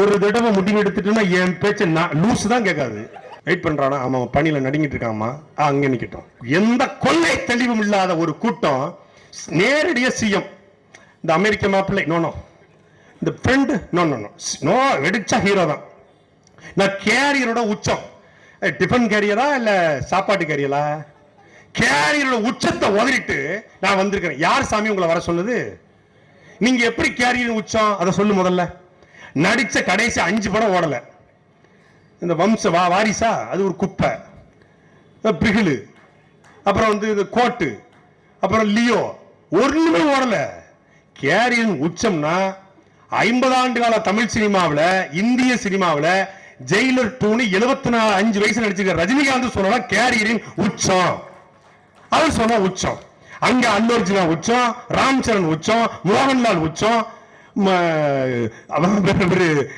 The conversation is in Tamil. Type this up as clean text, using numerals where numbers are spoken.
ஒரு தடவை முடிவு எடுத்துட்டுன்னா என் பேச்ச லூஸ் தான் கேட்காது. வெயிட் பண்றானா, அவன் பணியில நடுங்கிட்டு இருக்காமா, அங்க நிக்கட்டும். எந்த கொள்ளை தெளிவும் இல்லாத ஒரு கூட்டம் நேரடியா சிஎம் இந்த அமெரிக்க மாப்பிள்ளை நோ இந்த ஃப்ரெண்ட் நோ வெடிச்சா ஹீரோ தான். நான் கேரியரோட உச்சம், டிஃபன் கேரியரா இல்ல சாப்பாட்டு கேரியரா, கேரியரோட உச்சத்தை உதறிட்டு நான் வந்திருக்கிறேன். யார் சாமி உங்களை வர சொன்னது? நீங்க எப்படி கேரியர் உச்சம் அதை சொல்லு முதல்ல. நடிச்ச கடைசி 5 படம் ஓடல. இந்த வம்ச வாரிசா அது ஒரு குப்பை, பிகிலு, அப்புறம் வந்து இது கோட்டு, அப்புறம் லியோ, ஒண்ணுமே ஓடல. கேரியர் உச்சம்னா 50 ஆண்டு கால தமிழ் சினிமாவில், இந்திய சினிமாவில் ஜெயிலர் 2 74 வயசு நடிச்சிருக்க ரஜினிகாந்த் சொன்னா கேரியரின் உச்சம். அவர் சொன்ன உச்சம். அங்க அல்லு அர்ஜுனா உச்சம், ராம் சரண் உச்சம், மோகன்லால் உச்சம்,